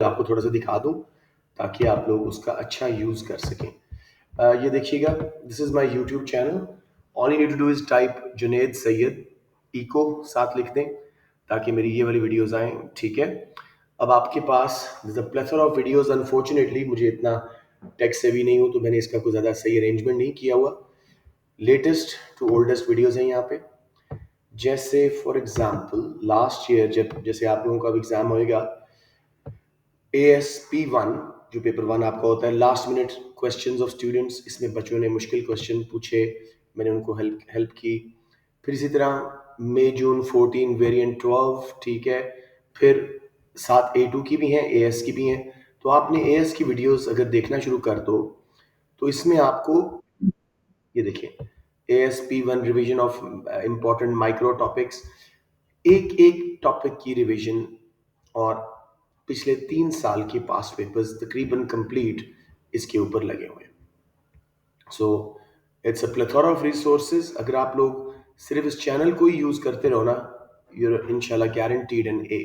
आपको थोड़ा सा दिखा दूं ताकि आप लोग उसका अच्छा यूज कर सकें। ये देखिएगा, this is my YouTube channel. All you need to do is type Juned Syed, इको साथ लिख दें ताकि मेरी ये वाली वीडियोस आएँ। ठीक है, अब आपके पास अ प्लेथर ऑफ वीडियोस। अनफॉर्चुनेटली मुझे इतना टेक से भी नहीं हूँ, तो मैंने इसका कोई ज़्यादा सही अरेंजमेंट नहीं किया हुआ। लेटेस्ट टू ओल्डेस्ट वीडियोस हैं यहाँ पे। जैसे फॉर एग्जांपल लास्ट ईयर जब जैसे आप लोगों का एग्जाम होएगा ASP1, जो पेपर 1 आपका होता है, last minute questions of students, इसमें बच्चों ने मुश्किल क्वेश्चन पूछे, मैंने उनको हेल्प की। फिर इसी तरह मई जून 14 वेरिएंट 12, ठीक है। फिर साथ A2 की भी हैं, AS की भी हैं। तो आपने AS की वीडियोस अगर देखना शुरू कर दो तो इसमें आपको ये देखिए, ASP1 revision of important micro topics, एक एक टॉपिक की रिवीजन और पिछले 3 साल के पास्ट पेपर्स तकरीबन कंप्लीट इसके ऊपर लगे हुए हैं। So it's a plethora of resources. अगर आप लोग सिर्फ इस चैनल को ही यूज करते रहो ना, यूर इंशाल्लाह गारंटीड एन ए।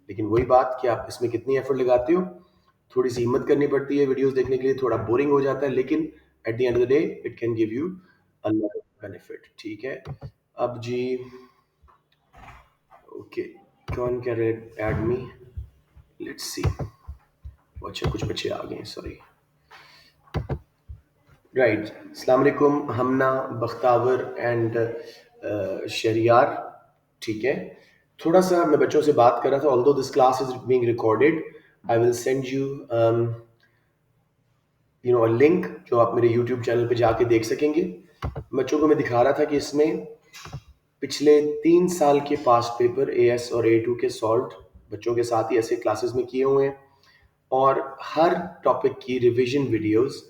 लेकिन वही बात कि आप इसमें कितनी एफर्ट लगाते हो, थोड़ी सी हिम्मत करनी पड़ती है वीडियोस देखने के लिए, थोड़ा बोरिंग हो जाता है, लेकिन at the end of the day it can give you a lot of benefit. ठीक है, अब जी ओके, कौन कह रहे ऐड मी, लेट्स सी। अच्छा कुछ बच्चे आ गए, सॉरी। राइट, अस्सलाम वालेकुम हमना, बख्तावर एंड शरियार। ठीक है, थोड़ा सा मैं बच्चों से बात कर रहा था। Although this class is being recorded, I will send you a link जो आप मेरे यूट्यूब चैनल पे जाके देख सकेंगे। बच्चों को मैं दिखा रहा था कि इसमें पिछले 3 साल के पास्ट पेपर AS और A2 के सॉल्व बच्चों के साथ ही ऐसे क्लासेस में किए हुए हैं, और हर टॉपिक की रिवीजन वीडियोस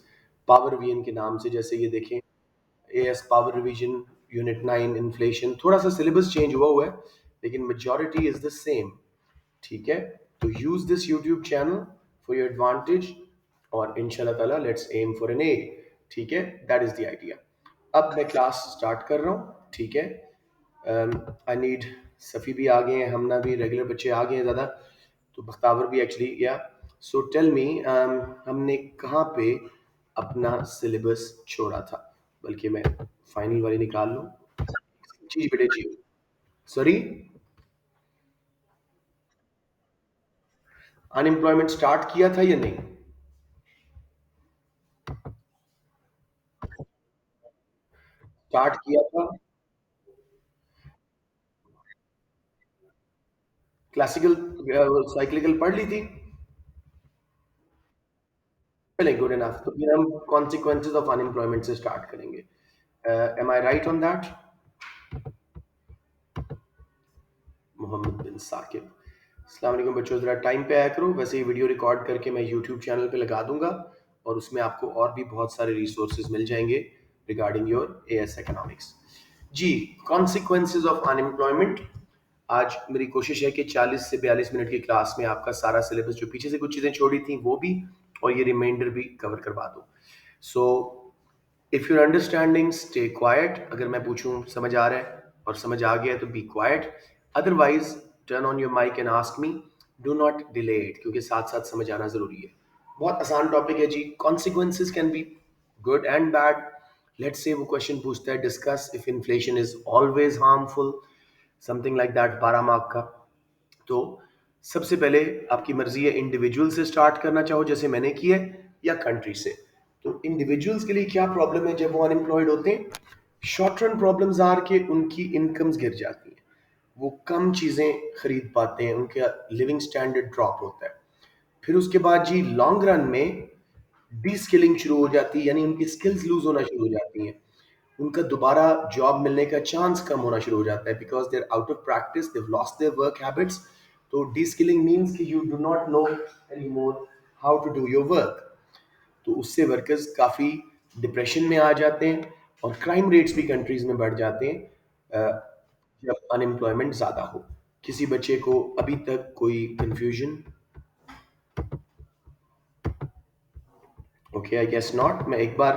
पावर वीएन के नाम से। जैसे ये देखें, AS power revision unit 9 inflation, थोड़ा सा सिलेबस चेंज हुआ है लेकिन मेजॉरिटी इज द सेम। ठीक है, तो use this YouTube channel for your advantage, और इंशाल्लाह ताला let's aim for an A. ठीक है, दैट इज द आइडिया। अब मैं क्लास स्टार्ट कर रहा हूँ। ठीक है, आई नीड, सफ़ी भी आ गए हैं, हमना भी, रेगुलर बच्चे आ गए हैं ज़्यादा, तो बख्तावर भी एक्चुअली। या सो टेल मी, हमने कहाँ पे अपना सिलेबस छोड़ा था, बल्कि मैं फाइनल वाली निकाल लूँ। जी बेटे जी, सॉरी, अनएम्प्लॉयमेंट स्टार्ट किया था या नहीं? स्टार्ट किया था। क्लासिकल साइक्लिकल पढ़ ली थी। चले, गुड इनफ। तो फिर हम कॉन्सिक्वेंसेज ऑफ अनएम्प्लॉयमेंट से स्टार्ट करेंगे। Am I right on that? Mohammad bin Sakib, अस्सलाम वालेकुम बच्चों, ज़रा टाइम पे आया करो। वैसे ये वीडियो रिकॉर्ड करके मैं यूट्यूब चैनल पे लगा दूंगा, और उसमें आपको और भी बहुत सारे रिसोर्सेज मिल जाएंगे रिगार्डिंग योर AS इकोनॉमिक्स। जी, कॉन्सिक्वेंसेज ऑफ अनएम्प्लॉयमेंट। आज मेरी कोशिश है कि 40 से 42 मिनट की क्लास में आपका सारा सिलेबस, जो पीछे से कुछ चीज़ें छोड़ी थी वो भी, और ये रिमाइंडर भी कवर करवा दूँ। So if your understanding stay quiet. अगर मैं पूछूं समझ आ रहा है और समझ आ गया तो be quiet, otherwise turn on your mic and ask me. Do not delay it, क्योंकि साथ साथ समझ आना ज़रूरी है। बहुत आसान टॉपिक है जी। Consequences can be good and bad. Let's say वो क्वेश्चन पूछता है, discuss if inflation is always harmful, something like that, 12 mark का। तो सबसे पहले आपकी मर्जी है, इंडिविजुअल से स्टार्ट करना चाहो जैसे मैंने किया है, या कंट्री से। तो इंडिविजुअल्स के लिए क्या प्रॉब्लम है जब वो अनएम्प्लॉयड होते हैं? शॉर्ट टर्म प्रॉब्लम्स आर के उनकी इनकम्स गिर जाती हैं, वो कम चीज़ें खरीद पाते हैं, उनका लिविंग स्टैंडर्ड ड्रॉप होता है। फिर उसके बाद जी लॉन्ग रन में डी स्किलिंग शुरू हो जाती है, यानी उनकी स्किल्स लूज होना शुरू हो जाती हैं, उनका दोबारा जॉब मिलने का चांस कम होना शुरू हो जाता है, because they are out of practice, they lost their work habits. तो डी स्किलिंग मीन्स कि you do not know any more how to do your work. तो उससे वर्कर्स काफ़ी डिप्रेशन में आ जाते हैं, और क्राइम रेट्स भी कंट्रीज में बढ़ जाते हैं जब अनएम्प्लॉयमेंट ज़्यादा हो। किसी बच्चे को अभी तक कोई confusion? Okay, I guess not. मैं एक बार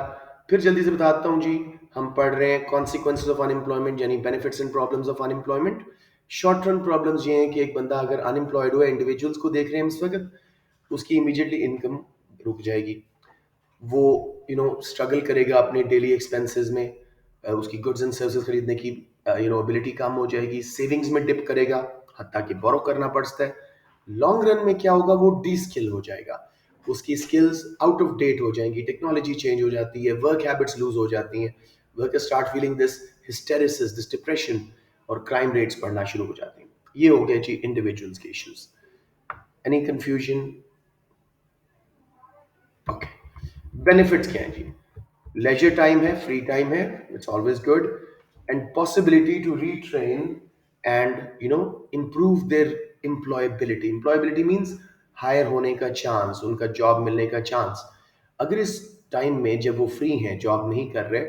फिर जल्दी से बताता हूँ जी। हम पढ़ रहे हैं कॉन्सिक्वेंसेज ऑफ अनएम्प्लॉयमेंट, यानी benefits and problems of unemployment. Short term problems ये हैं कि एक बंदा अगर अनएम्प्लॉयड हुआ, इंडिविजुअल्स को देख रहे हैं इस वक्त, उसकी इमीडिएटली इनकम रुक जाएगी। वो स्ट्रगल करेगा अपने डेली एक्सपेंसेस में, उसकी गुड्स एंड सर्विसेज खरीदने की एबिलिटी कम हो जाएगी, सेविंग्स में डिप करेगा, हत्ता कि बोरो करना पड़ता है। लॉन्ग रन में क्या होगा, वो डी स्किल हो जाएगा, उसकी स्किल्स आउट ऑफ डेट हो जाएंगी, टेक्नोलॉजी चेंज हो जाती है, वर्क हैबिट्स लूज हो जाती हैं, worker start feeling this hysteresis, this depression, और क्राइम रेट्स बढ़ना शुरू हो जाती हैं। ये हो गया जी इंडिविजुअल्स के issues. Any confusion? Okay, benefits क्या है जी? लेजर टाइम है, फ्री टाइम है, it's always good, and possibility to retrain and improve their employability. Employability means higher होने का चांस, उनका जॉब मिलने का चांस। अगर इस टाइम में जब वो फ्री हैं, जॉब नहीं कर रहे,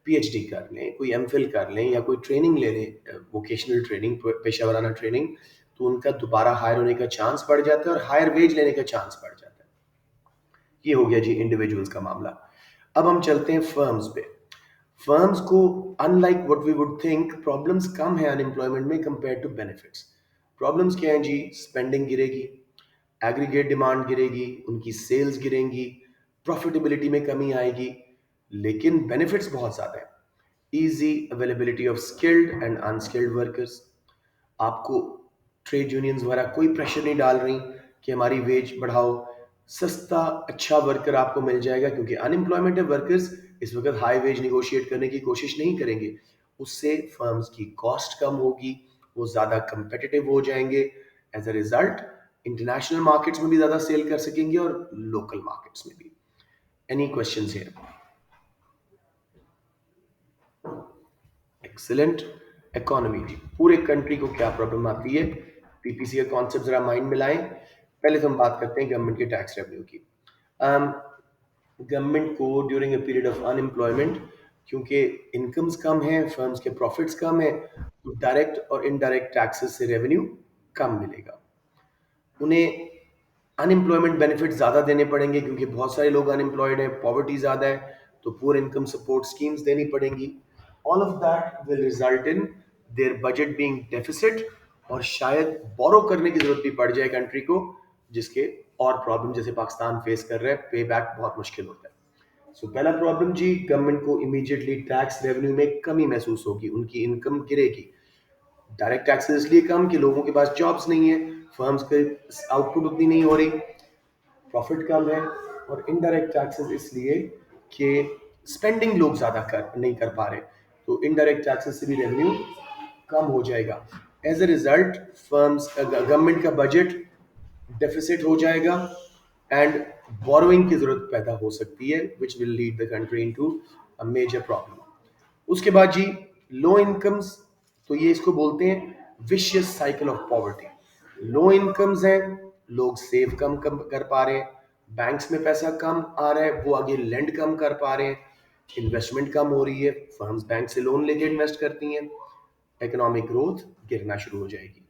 पीएचडी कर लें, कोई एमफिल कर लें, या कोई ट्रेनिंग ले लें, वोकेशनल ट्रेनिंग, पेशा वराना ट्रेनिंग, तो उनका दोबारा हायर होने का चांस बढ़ जाता है और हायर वेज लेने का चांस बढ़ जाता है। ये हो गया जी इंडिविजुअल्स का मामला। अब हम चलते हैं फर्म्स पे। फर्म्स को unlike what we would think problems कम है अनएम्प्लॉयमेंट में कंपेयर टू बेनिफिट्स। प्रॉब्लम्स क्या हैं जी? स्पेंडिंग गिरेगी, एग्रीगेट डिमांड गिरेगी, उनकी सेल्स गिरेंगी, प्रॉफिटेबिलिटी में कमी आएगी, लेकिन बेनिफिट्स बहुत ज़्यादा है। Easy availability of skilled and unskilled workers. आपको ट्रेड यूनियंस वगैरह कोई प्रेशर नहीं डाल रही कि हमारी वेज बढ़ाओ। सस्ता अच्छा वर्कर आपको मिल जाएगा, क्योंकि अनएम्प्लॉयमेंट है, वर्कर्स इस वक्त हाई वेज निगोशिएट करने की कोशिश नहीं करेंगे। उससे फर्म्स की कॉस्ट कम होगी, वो ज़्यादा कंपेटिटिव हो जाएंगे। As a result international markets में भी ज़्यादा सेल कर सकेंगे और लोकल मार्केट्स में भी। Any questions here? Excellent. Economy, पूरे कंट्री को क्या प्रॉब्लम आती है, पीपीसी का कॉन्सेप्ट जरा माइंड में लाएं। पहले तो हम बात करते हैं गवर्नमेंट के टैक्स रेवेन्यू की। गवर्नमेंट को during a period of unemployment, क्योंकि इनकम्स कम है, फर्म्स के प्रॉफिट्स कम है, तो डायरेक्ट और इनडायरेक्ट टैक्सेस से रेवेन्यू कम मिलेगा। उन्हें अनएम्प्लॉयमेंट बेनिफिट ज़्यादा देने पड़ेंगे, क्योंकि बहुत सारे लोग अनएम्प्लॉयड हैं, पॉवर्टी ज़्यादा है, तो पुअर इनकम सपोर्ट स्कीम्स देनी पड़ेंगी। All of that will result in their budget being deficit, और शायद बोरो करने की जरूरत भी पड़ जाए कंट्री को, जिसके और प्रॉब्लम जैसे पाकिस्तान फेस कर रहा है, पे बैक बहुत मुश्किल होता है। सो पहला प्रॉब्लम जी, गवर्नमेंट को इमीडिएटली टैक्स रेवेन्यू में कमी महसूस होगी, उनकी इनकम गिरेगी। डायरेक्ट टैक्सेस इसलिए कम कि लोगों के पास जॉब्स नहीं है, फर्म्स के आउटपुट उतनी नहीं हो रही, प्रॉफिट कम है। और इनडायरेक्ट टैक्सेस इसलिए कि स्पेंडिंग लोग ज़्यादा कर नहीं कर पा रहे, तो इनडायरेक्ट टैक्सेस से भी रेवेन्यू कम हो जाएगा। As a result firms government का बजट डेफिसिट हो जाएगा, एंड बोरोइंग की जरूरत पैदा हो सकती है, which will lead the country into a major problem. उसके बाद जी लो इनकम्स, तो ये इसको बोलते हैं vicious cycle of poverty. Low incomes हैं, लोग सेव कम कम कर पा रहे हैं, बैंक्स में पैसा कम आ रहा है, वो आगे लेंड कम कर पा रहे हैं, इन्वेस्टमेंट कम हो रही है, फर्म्स बैंक से लोन लेके इन्वेस्ट करती हैं, इकोनॉमिक ग्रोथ गिरना शुरू हो जाएगी।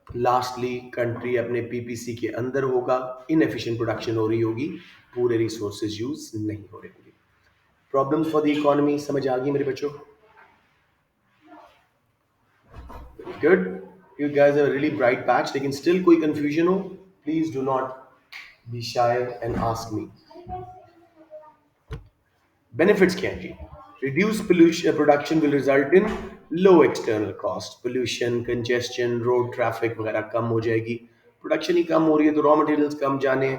लास्टली कंट्री अपने पीपीसी के अंदर होगा, इनएफिशिएंट प्रोडक्शन हो रही होगी, पूरे रिसोर्सेज यूज नहीं हो रहे होंगे। प्रॉब्लम्स फॉर द इकोनॉमी समझ आ गई मेरे बच्चों? Good. You guys are a really bright batch. लेकिन still कोई confusion हो, please do not be shy and ask me. Benefits क्या हैं जी? Reduced pollution production will result in low external cost. Pollution, congestion, road traffic वगैरह कम हो जाएगी। Production ही कम हो रही है तो रॉ मटेरियल्स कम जाने,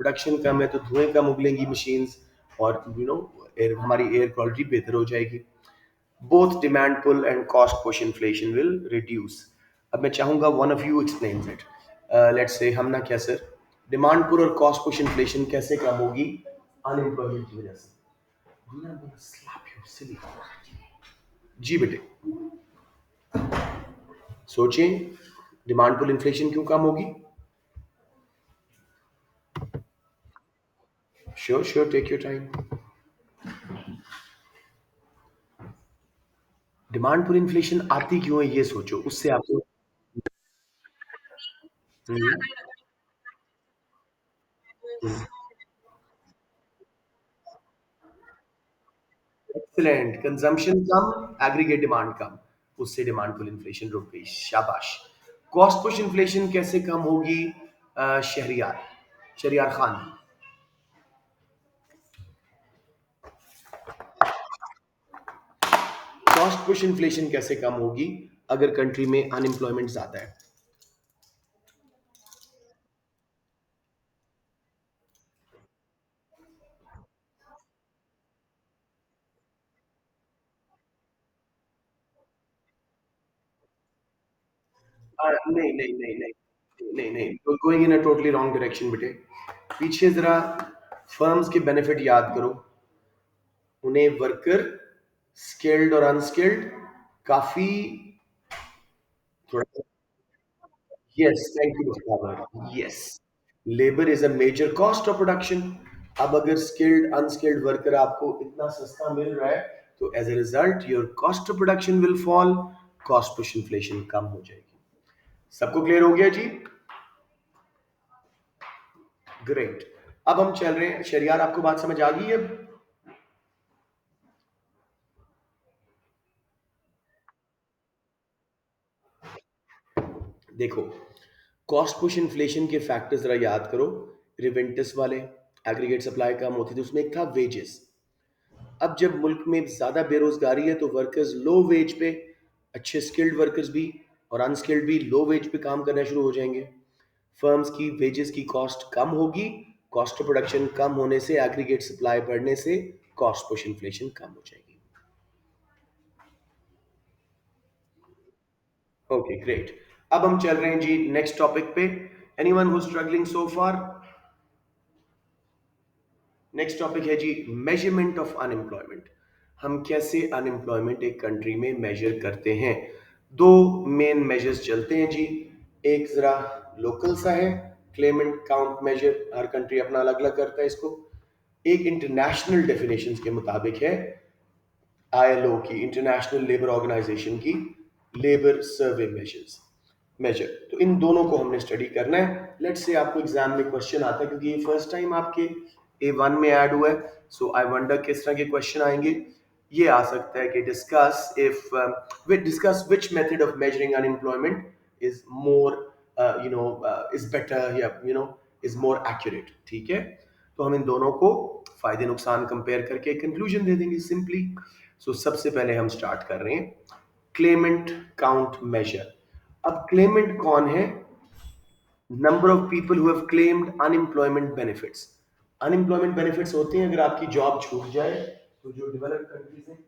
प्रोडक्शन कम है तो धुएं कम उगलेंगी मशीन्स, और हमारी एयर क्वालिटी बेहतर हो जाएगी। Both demand pull and cost push inflation will reduce. अब मैं चाहूंगा one of you explains it. Let's say हम ना क्या सर, डिमांड पुल और कॉस्ट पुश इन्फ्लेशन कैसे कम होगी अनएम्प्लॉयमेंट की वजह से? I'm gonna slap you, silly. जी बेटे, सोचें, डिमांड पुल इन्फ्लेशन क्यों कम होगी? Sure sure, take your time. Demand pull inflation आती क्यों है ये सोचो, उससे आपको एक्सीलेंट, कंजम्पशन कम, एग्रीगेट डिमांड कम, उससे डिमांड पुल इन्फ्लेशन रुक गई, शाबाश। कॉस्ट पुश इन्फ्लेशन कैसे कम होगी? Shahriyar, Shahriyar Khan. Cost push inflation कैसे कम होगी अगर कंट्री में अनएम्प्लॉयमेंट ज्यादा है? नहीं नहीं नहीं नहीं नहीं नहीं, going in a totally wrong direction बेटे। पीछे जरा फर्म्स के बेनिफिट याद करो। उन्हें वर्कर, स्किल्ड और अनस्किल्ड, काफी थोड़ा। Yes, thank you Mustafa. Yes, labour is a major cost of production. अब अगर स्किल्ड अनस्किल्ड वर्कर आपको इतना सस्ता मिल रहा है तो as a result your cost of production will fall, cost push inflation कम हो जाएगी। सबको क्लियर हो गया जी? ग्रेट। अब हम चल रहे हैं, शरियार आपको बात समझ आ गई है? देखो, कॉस्ट पुश इन्फ्लेशन के फैक्टर्स जरा याद करो। रिवेंटस वाले, एग्रीगेट सप्लाई कम होती थी, उसमें एक था वेजेस। अब जब मुल्क में ज्यादा बेरोजगारी है तो वर्कर्स लो वेज पे, अच्छे स्किल्ड वर्कर्स भी और अनस्किल्ड भी लो वेज पे काम करना शुरू हो जाएंगे। फर्म्स की वेजेस की कॉस्ट कम होगी, कॉस्ट ऑफ प्रोडक्शन कम होने से, एग्रीगेट सप्लाई बढ़ने से कॉस्ट पुश इन्फ्लेशन कम हो जाएगी। Okay great. अब हम चल रहे हैं जी नेक्स्ट टॉपिक पे। Anyone who struggling so far? Next topic है जी मेजरमेंट ऑफ अनएम्प्लॉयमेंट। हम कैसे अनएम्प्लॉयमेंट एक कंट्री में मेजर करते हैं? दो मेन मेजर्स चलते हैं जी। एक जरा लोकल सा है, क्लेमेंट काउंट मेजर, हर कंट्री अपना अलग अलग करता है इसको। एक इंटरनेशनल डेफिनेशंस के मुताबिक है, आईएलओ की, इंटरनेशनल लेबर ऑर्गेनाइजेशन की लेबर सर्वे मेजर्स मेजर। तो इन दोनों को हमने स्टडी करना है। लेट्स से आपको एग्जाम में क्वेश्चन आता है, क्योंकि ये फर्स्ट टाइम आपके A1 में ऐड हुआ है, सो आई वंडर किस तरह के क्वेश्चन आएंगे। ये आ सकता है कि discuss if discuss which method of measuring unemployment is more is better, या इज मोर एक्यूरेट। ठीक है, तो हम इन दोनों को फायदे नुकसान कंपेयर करके कंक्लूजन दे देंगे सिंपली। सो सबसे पहले हम स्टार्ट कर रहे हैं क्लेमेंट काउंट मेजर। अब क्लेमेंट कौन है? Number of people who have claimed unemployment benefits. Unemployment benefits होते हैं अगर आपकी जॉब छूट जाए, तो जो डेवलप्ड कंट्रीज हैं,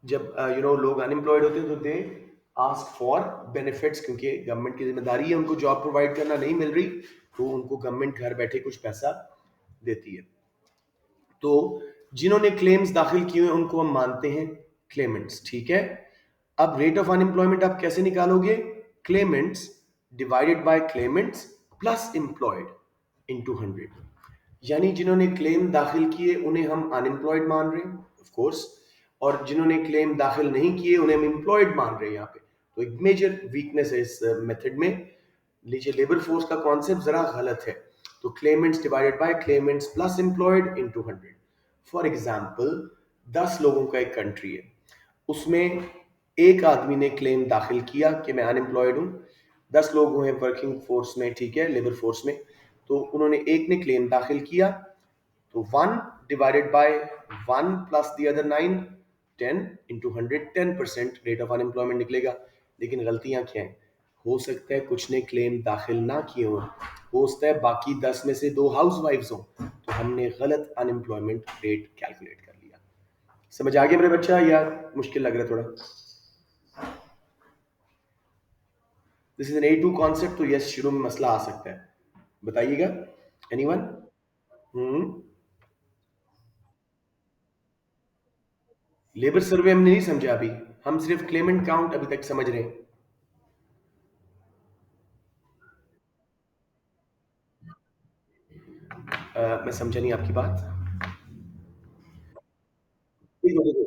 जब लोग अनएम्प्लॉयड होते हैं तो दे आस्क फॉर बेनिफिट्स, क्योंकि गवर्नमेंट की जिम्मेदारी है उनको जॉब प्रोवाइड करना, नहीं मिल रही तो उनको गवर्नमेंट घर बैठे कुछ पैसा देती है। तो जिन्होंने क्लेम्स दाखिल किए हैं उनको हम मानते हैं क्लेमेंट्स। ठीक है, अब रेट ऑफ अनएम्प्लॉयमेंट आप कैसे निकालोगे? Clements divided by Clements plus employed into 100। यानी जिन्होंने क्लेम दाखिल किए उन्हें हम अनएम्प्लॉयड मान रहे हैं ऑफ कोर्स, और जिन्होंने क्लेम दाखिल नहीं किए उन्हें हम एम्प्लॉयड मान रहे हैं यहाँ पे। तो एक मेजर वीकनेस है इस मेथड में। लीजिए, लेबर फोर्स का कॉन्सेप्ट जरा गलत है। तो Clements divided by Clements plus employed into 100। For example, 10 लोगों का एक कंट्री है, उसमें एक आदमी ने क्लेम दाखिल किया कि मैं अनएम्प्लॉयड हूँ। 10 लोग हुए वर्किंग फोर्स में, ठीक है, लेबर फोर्स में। तो उन्होंने, एक ने क्लेम दाखिल किया, तो 1 divided bye 1 plus the other 9, 10 into 100, 10% rate of unemployment निकलेगा। लेकिन गलतियां क्या हैं? हो सकता है कुछ ने क्लेम दाखिल ना किए हों, हो सकता है बाकी 10 में से 2 हाउस वाइफ्स हों, तो हमने गलत अनएम्प्लॉयमेंट रेट कैलकुलेट कर लिया। समझ आ गया मेरे बच्चा, या मुश्किल लग रहा है थोड़ा? This is an A2 concept, तो यस, शुरू में मसला आ सकता है। बताइएगा, एनीवन? हम्म लेबर सर्वे हमने नहीं समझा अभी, हम सिर्फ क्लेमेंट काउंट अभी तक समझ रहे हैं। मैं समझा नहीं आपकी बात। देखो देखो,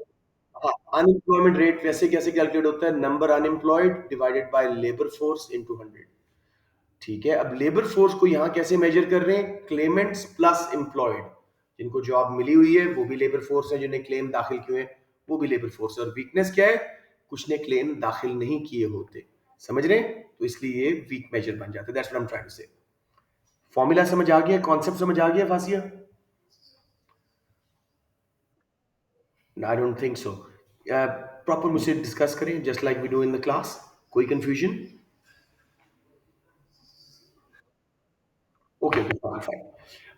हाँ, अनएम्प्लॉयमेंट रेट वैसे कैसे कैलकुलेट होता है? Number unemployed divided by labour force into 100। ठीक है, अब लेबर फोर्स को यहाँ कैसे मेजर कर रहे हैं? Clements plus employed. जिनको जॉब मिली हुई है वो भी लेबर फोर्स है, जिन्हें क्लेम दाखिल किए हैं वो भी लेबर फोर्स है। और वीकनेस क्या है? कुछ ने क्लेम दाखिल नहीं किए होते। समझ रहे हैं? तो इसलिए ये वीक मेजर बन जाता है। That's what I am trying to say. Formula समझ आ गया, कॉन्सेप्ट समझ आ गया Fasia? I don't think so. Proper मुझसे डिस्कस करें just like we do in the class. कोई confusion? Okay okay, fine fine.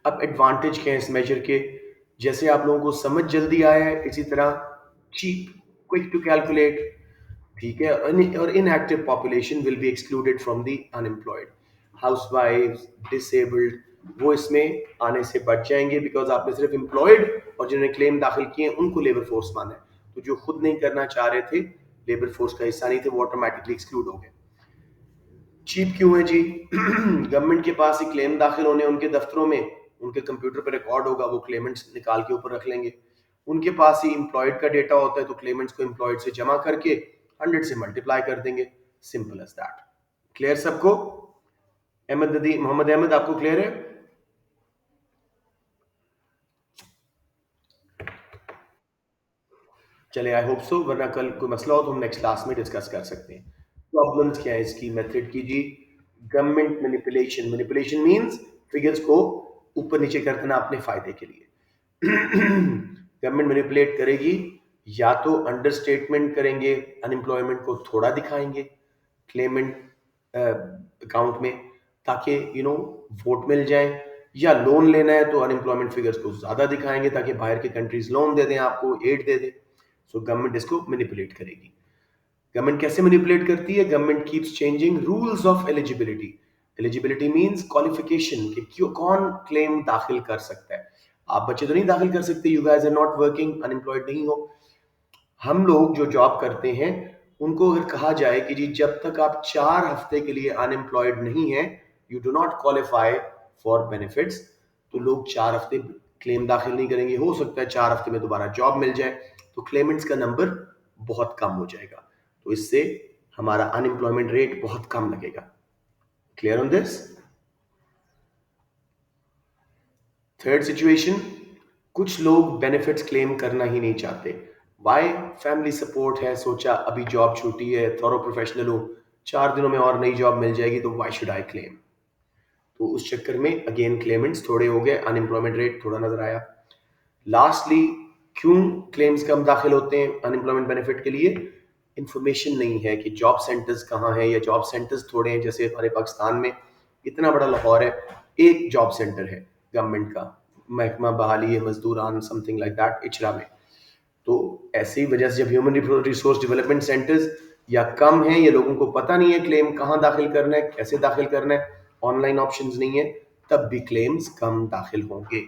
अब एडवांटेज क्या है इस मेजर के? जैसे आप लोगों को समझ जल्दी आया है, इसी तरह चीप, क्विक टू कैलकुलेट, ठीक है। और inactive population will be excluded from the unemployed. हाउसवाइफ्स, डिसेबल्ड, वो इसमें आने से बच जाएंगे, बिकॉज आपने सिर्फ एम्प्लॉयड और जिन्होंने क्लेम दाखिल किए उनको लेबर फोर्स माना है। तो जो खुद नहीं करना चाह रहे थे, लेबर फोर्स का हिस्सा नहीं थे, वो ऑटोमेटिकली एक्सक्लूड हो गए। चीप क्यों है जी? गवर्नमेंट के पास ही क्लेम दाखिल होने, उनके दफ्तरों में उनके कंप्यूटर पर रिकॉर्ड होगा, वो क्लेमेंट्स निकाल के ऊपर रख लेंगे। उनके पास ही एम्प्लॉयड का डेटा होता है, तो क्लेमेंट्स को एम्प्लॉयड से जमा करके 100 से मल्टीप्लाई कर देंगे। Simple as that. क्लियर सबको? अहमद नदी, मोहम्मद अहमद, आपको क्लियर है? चले, आई होप सो, वरना कल कोई मसला हो तो हम नेक्स्ट क्लास में डिस्कस कर सकते हैं। प्रॉब्लम्स क्या है इसकी, मेथड की जी? Government manipulation. Manipulation means figures को ऊपर नीचे कर देना अपने फायदे के लिए। गवर्नमेंट मैनिपुलेट करेगी, या तो अंडर स्टेटमेंट करेंगे, अनएम्प्लॉयमेंट को थोड़ा दिखाएंगे क्लेमेंट अकाउंट में, ताकि वोट मिल जाए, या लोन लेना है तो अनएम्प्लॉयमेंट फिगर्स को ज्यादा दिखाएंगे ताकि बाहर के कंट्रीज लोन दे दें, आपको एड दे दे। सो गवर्नमेंट इसको मैनिपुलेट करेगी। गवर्नमेंट कैसे मैनिपुलेट करती है? Government keeps changing rules of eligibility. Eligibility means qualification, कि क्यों कौन क्लेम दाखिल कर सकता है। आप बच्चे तो नहीं दाखिल कर सकते, you guys are not working, unemployed नहीं हो। हम लोग जो जॉब करते हैं, उनको अगर कहा जाए कि जी जब तक आप 4 हफ्ते के लिए अनएम्प्लॉयड नहीं है, you do not qualify for benefits, तो लोग 4 हफ्ते क्लेम दाखिल नहीं करेंगे। हो सकता है 4 हफ्ते में दोबारा जॉब मिल जाए, तो क्लेमेंट्स का नंबर बहुत कम हो जाएगा। तो इससे हमारा अनएम्प्लॉयमेंट रेट बहुत कम लगेगा। Clear on this? Third situation, कुछ लोग बेनिफिट्स क्लेम करना ही नहीं चाहते। वाई? फैमिली सपोर्ट है, सोचा अभी जॉब छूटी है, थोरो प्रोफेशनल हूँ, 4 दिनों में और नई जॉब मिल जाएगी, तो वाई शुड आई क्लेम? तो उस चक्कर में अगेन क्लेमेंट्स थोड़े हो गए, अनएम्प्लॉयमेंट रेट थोड़ा नजर आया। लास्टली, क्यों क्लेम्स कम दाखिल होते हैं अनएम्प्लॉयमेंट बेनिफिट के लिए? इंफॉर्मेशन नहीं है कि जॉब सेंटर्स कहाँ हैं, या जॉब सेंटर्स थोड़े हैं। जैसे हमारे पाकिस्तान में इतना बड़ा लाहौर है, एक जॉब सेंटर है गवर्नमेंट का, महकमा बहाली मजदूरान समथिंग लाइक दैट, इचरा में। तो ऐसी ही वजह से जब ह्यूमन रिसोर्स डेवलपमेंट सेंटर्स या कम है, या लोगों को पता नहीं है क्लेम कहाँ दाखिल करना है, कैसे दाखिल करना है, ऑनलाइन ऑप्शंस नहीं है, तब भी क्लेम्स कम दाखिल होंगे।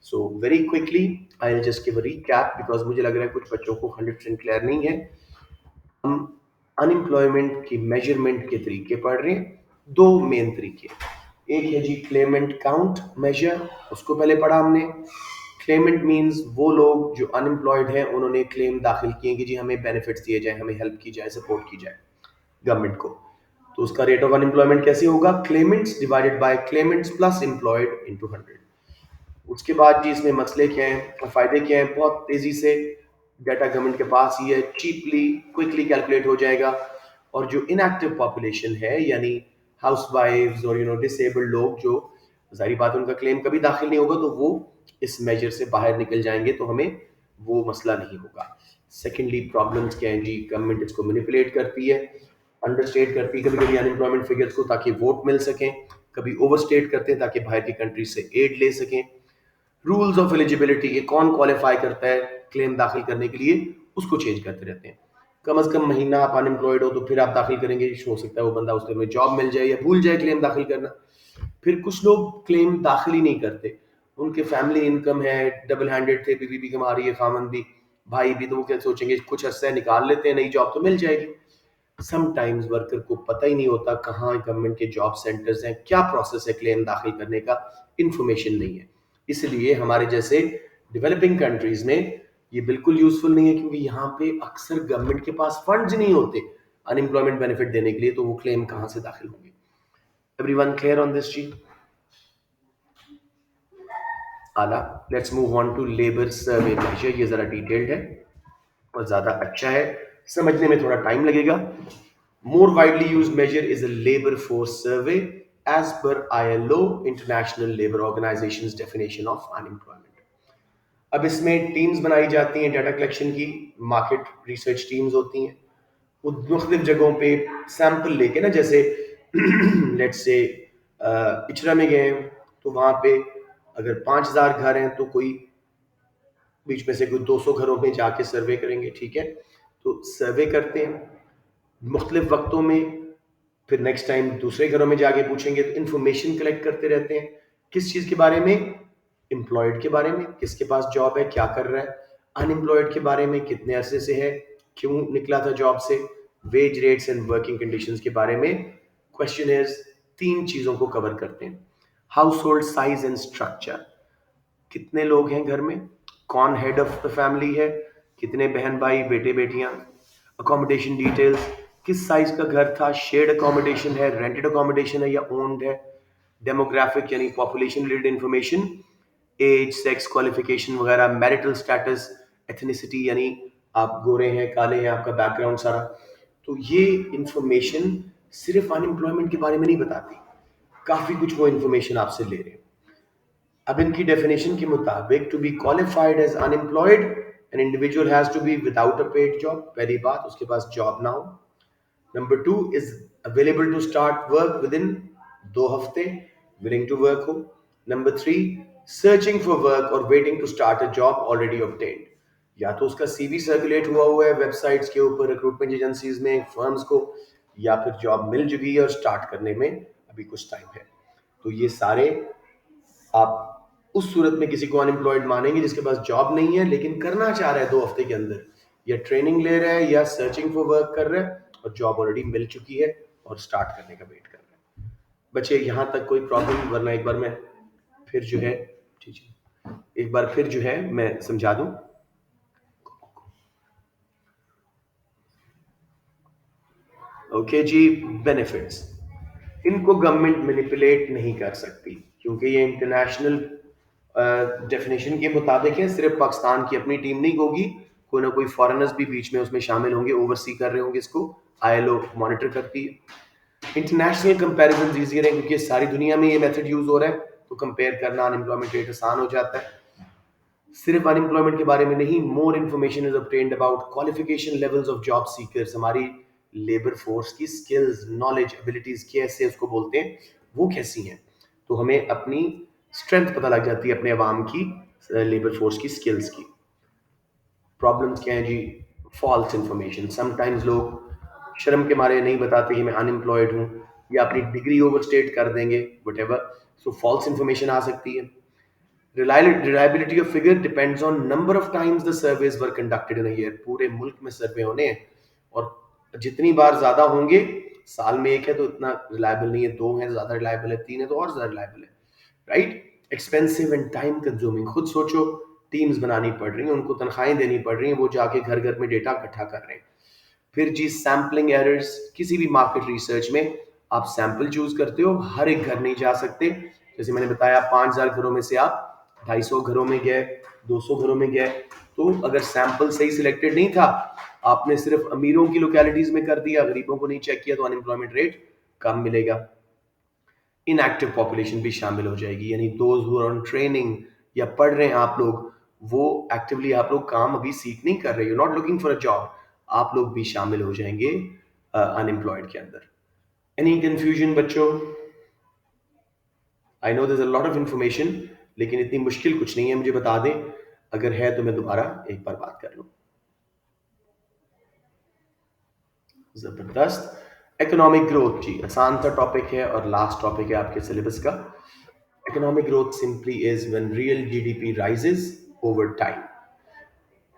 So very quickly I will just give a recap, because मुझे लग रहा है कुछ बच्चों को 100% क्लियर नहीं है। हम अनएम्प्लॉयमेंट की मेजरमेंट के तरीके पढ़ रहे हैं, दो मेन तरीके। एक है जी क्लेमेंट काउंट मेजर, उसको पहले पढ़ा हमने। क्लेमेंट मींस वो लोग जो अनएम्प्लॉयड हैं, उन्होंने क्लेम दाखिल किए कि जी हमें बेनिफिट्स दिए जाए, हमें हेल्प की जाए, सपोर्ट की जाए गवर्नमेंट को। तो उसका रेट ऑफ अनएम्प्लॉयमेंट कैसे होगा? Clements divided by Clements plus employed into 100। उसके बाद जी इसमें मसले क्या हैं और फायदे क्या हैं? बहुत तेजी से डाटा गवर्नमेंट के पास ही है, चीपली क्विकली कैलकुलेट हो जाएगा। और जो इनएक्टिव पॉपुलेशन है, यानी हाउस वाइफ्स और डिसेबल्ड लोग, जो जाहिर बात है उनका क्लेम कभी दाखिल नहीं होगा, तो वो इस मेजर से बाहर निकल जाएंगे, तो हमें वो मसला नहीं होगा। सेकेंडली, प्रॉब्लम्स क्या हैं जी? गवर्नमेंट इसको मैनिपुलेट करती है, अंडरस्टेट करती है कभी कभी अनएम्प्लॉयमेंट फिगर्स को, ताकि वोट मिल सकें। कभी ओवरस्टेट करते हैं ताकि बाहर की कंट्री से एड ले सकें। रूल्स ऑफ एलिजिबिलिटी, ये कौन क्वालिफाई करता है क्लेम दाखिल करने के लिए, उसको चेंज करते रहते हैं। कम से कम महीना आप अनएम्प्लॉयड हो तो फिर आप दाखिल करेंगे, हो सकता है वो बंदा उसके में जॉब मिल जाए, या भूल जाए क्लेम दाखिल करना। फिर कुछ लोग क्लेम दाखिल ही नहीं करते, उनके फैमिली इनकम है, डबल हैंडेड थे, बीवी भी कमा रही है, खामन भी, भाई भी, तो वो क्या सोचेंगे कुछ अर्सा निकाल लेते हैं, नई जॉब तो मिल जाएगी। समटाइम्स वर्कर को पता ही नहीं होता कहाँ गवर्नमेंट के जॉब सेंटर्स हैं, क्या प्रोसेस है क्लेम दाखिल करने का, इंफॉर्मेशन नहीं है। इसलिए हमारे जैसे डेवलपिंग कंट्रीज में ये बिल्कुल यूजफुल नहीं है, क्योंकि यहाँ पे अक्सर गवर्नमेंट के पास फंड्स नहीं होते अनएम्प्लॉयमेंट बेनिफिट देने के लिए, तो वो क्लेम कहाँ से दाखिल होंगे? एवरीवन क्लियर ऑन दिस चीज? Aala, let's move on to labour survey measure. ये जरा डिटेल्ड है और ज्यादा अच्छा है, समझने में थोड़ा टाइम लगेगा, More widely used measure is a labor force survey as per ILO, International Labour Organization's definition of unemployment. अब इसमें टीम्स बनाई जाती हैं डाटा कलेक्शन की, मार्केट रिसर्च टीम्स होती हैं, वो मुख्तलिफ जगहों पे सैंपल लेके ना, जैसे लेट्स से इचरा में गए तो वहाँ पे अगर 5,000 घर हैं तो कोई बीच में से कोई 200 घरों में जाके सर्वे करेंगे, ठीक है। तो सर्वे करते हैं मुख्तलिफ वक्तों में, फिर नेक्स्ट टाइम दूसरे घरों में जाके पूछेंगे, तो इन्फॉर्मेशन कलेक्ट करते रहते हैं। किस चीज़ के बारे में? एम्प्लॉयड के बारे में, किसके पास जॉब है, क्या कर रहा है। अनएम्प्लॉयड के बारे में, कितने अरसे से है, क्यों निकला था जॉब से। Wage rates and working conditions के बारे में क्वेश्चनर्स तीन चीज़ों को कवर करते हैं। House hold size and structure, कितने लोग हैं घर में, कौन हेड ऑफ द फैमिली है, कितने बहन भाई बेटे बेटियां। अकोमोडेशन डिटेल्स, किस साइज का घर था, शेयर्ड अकोमोडेशन है, रेंटेड अकोमोडेशन है या ओन्ड है। डेमोग्राफिक यानी population related information, age, sex, qualification वगैरह। मैरिटल स्टेटस, एथनिसिटी यानी आप गोरे हैं, काले हैं, आपका बैकग्राउंड सारा। तो ये इंफॉर्मेशन सिर्फ अनएम्प्लॉयमेंट के बारे में नहीं बताती, काफी कुछ वो इंफॉर्मेशन आपसे ले रहे हैं। अब इनकी डेफिनेशन के मुताबिक to be qualified as unemployed an individual has to be without a paid job, पहली बात, उसके पास जॉब ना हो। Number two is available to start work within 2 हफ्ते, विलिंग टू वर्क हो। Number three, searching for work और waiting to start a job already obtained, या तो उसका सीवी सर्कुलेट हुआ है वेबसाइट्स के ऊपर, रिक्रूटमेंट एजेंसीज में, फर्म्स को, या फिर जॉब मिल चुकी है और स्टार्ट करने में अभी कुछ टाइम है। तो ये सारे आप उस सूरत में किसी को अनएम्प्लॉयड मानेंगे जिसके पास जॉब नहीं है लेकिन करना चाह रहा है 2 हफ्ते के अंदर, या ट्रेनिंग ले रहा है या सर्चिंग फॉर वर्क कर रहा है और जॉब ऑलरेडी मिल चुकी है और स्टार्ट करने का वेट कर रहा है। बच्चे यहाँ तक कोई प्रॉब्लम? वरना एक बार मैं फिर जो है, ठीक है, एक बार फिर जो है मैं समझा दूं। ओके जी, बेनिफिट्स, इनको गवर्नमेंट मैनिपुलेट नहीं कर सकती क्योंकि ये इंटरनेशनल डेफिनेशन के मुताबिक है। सिर्फ पाकिस्तान की अपनी टीम नहीं होगी, कोई ना कोई फॉरेनर्स भी बीच में उसमें शामिल होंगे, ओवरसी कर रहे होंगे इसको, आईएलओ मॉनिटर करती है। इंटरनेशनल कंपैरिजन ईजियर है क्योंकि सारी दुनिया में ये मेथड यूज हो रहा है, तो कंपेयर करना अनएम्प्लॉयमेंट रेट आसान हो जाता है। सिर्फ अनएम्प्लॉयमेंट के बारे में नहीं, more information is obtained about qualification levels of job seekers, हमारी लेबर फोर्स की स्किल्स, नॉलेज, एबिलिटीज कैसे उसको बोलते हैं, वो कैसी हैं। तो हमें अपनी स्ट्रेंथ पता लग जाती है अपने अवाम की, लेबर फोर्स की स्किल्स की। प्रॉब्लम्स क्या है जी? फॉल्स इन्फॉर्मेशन, समटाइम्स लोग शर्म के मारे नहीं बताते कि मैं अनएम्प्लॉयड हूँ, या अपनी डिग्री ओवरस्टेट कर देंगे, वट, सो फॉल्स इन्फॉर्मेशन आ सकती है। Reliability of figure depends on number of times the surveys were conducted in a year. पूरे मुल्क में सर्वे होने हैं और जितनी बार ज्यादा होंगे, साल में एक है तो इतना रिलायबल नहीं है, 2 है तो ज्यादा रिलायबल है, 3 है तो और ज्यादा रिलायबल है, right. Expensive and time consuming, खुद सोचो, टीम्स बनानी पड़ रही हैं, उनको तनख्वाहें देनी पड़ रही हैं, वो जाके घर घर में डेटा इकट्ठा कर रहे हैं। फिर जी सैम्पलिंग एरर्स, किसी भी मार्केट रिसर्च में आप सैंपल चूज करते हो, हर एक घर नहीं जा सकते। जैसे मैंने बताया 5,000 घरों में से आप 250 घरों में गए, 200 घरों में गए, तो अगर सैंपल सही सिलेक्टेड नहीं था, आपने सिर्फ अमीरों की लोकेलिटीज में कर दिया, गरीबों को नहीं चेक किया, तो अनएम्प्लॉयमेंट रेट कम मिलेगा। इनएक्टिव पॉपुलेशन भी शामिल हो जाएगी, यानी those who are on training या पढ़ रहे हैं आप लोग, वो एक्टिवली आप लोग काम अभी सीख नहीं कर रहे, you not looking for a job, आप लोग भी शामिल हो जाएंगे अनएम्प्लॉयड के अंदर। एनी कंफ्यूजन बच्चों? I know there is a lot of information, लेकिन इतनी मुश्किल कुछ नहीं है, मुझे बता दें, अगर है तो मैं दोबारा एक बार बात कर लूं। जबरदस्त। इकोनॉमिक ग्रोथ जी आसान सा टॉपिक है और लास्ट टॉपिक है आपके सिलेबस का। Economic growth simply is when real GDP rises over time.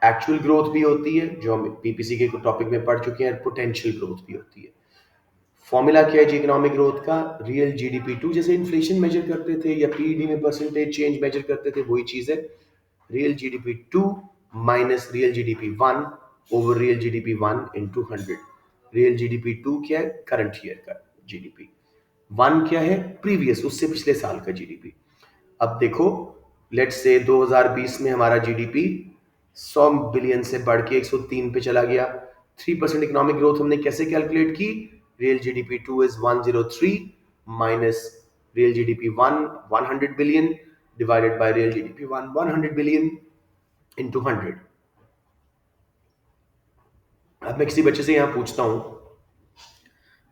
Actual growth भी होती है जो हम पीपीसी के टॉपिक में पढ़ चुके हैं, पोटेंशियल ग्रोथ भी होती है। फॉर्मूला क्या है जी इकोनॉमिक ग्रोथ का? रियल जीडीपी टू, जैसे इन्फ्लेशन मेजर करते थे या पीईडी में परसेंटेज चेंज मेजर करते थे, वही चीज है। Real GDP two minus real GDP one over real GDP one into 100। Real GDP two क्या है? करंट ईयर का जीडीपी। वन क्या है? प्रीवियस, उससे पिछले साल का जीडीपी। अब देखो, लेट्स से 2020 में हमारा जीडीपी 100 बिलियन से बढ़ के 103 पे चला गया। 3% इकोनॉमिक ग्रोथ हमने कैसे कैलकुलेट की? real GDP 2 is 103 minus real GDP 1 100 billion divided by real GDP 1 100 billion into 100. अब मैं किसी बच्चे से यहाँ पूछता हूँ,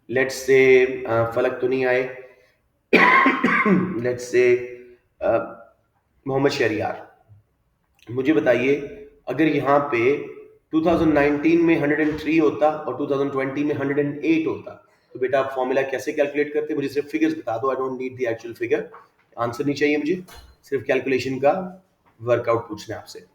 लेट्स से फलक तो नहीं आए, लेट्स से मोहम्मद शहरियार, मुझे बताइए अगर यहाँ पे 2019 में 103 होता और 2020 में 108 होता, तो बेटा आप फॉर्मूला कैसे कैलकुलेट करते? मुझे सिर्फ फिगर्स बता दो, I don't need the actual figure, answer नहीं चाहिए मुझे, सिर्फ कैलकुलेशन का वर्कआउट पूछना है आपसे।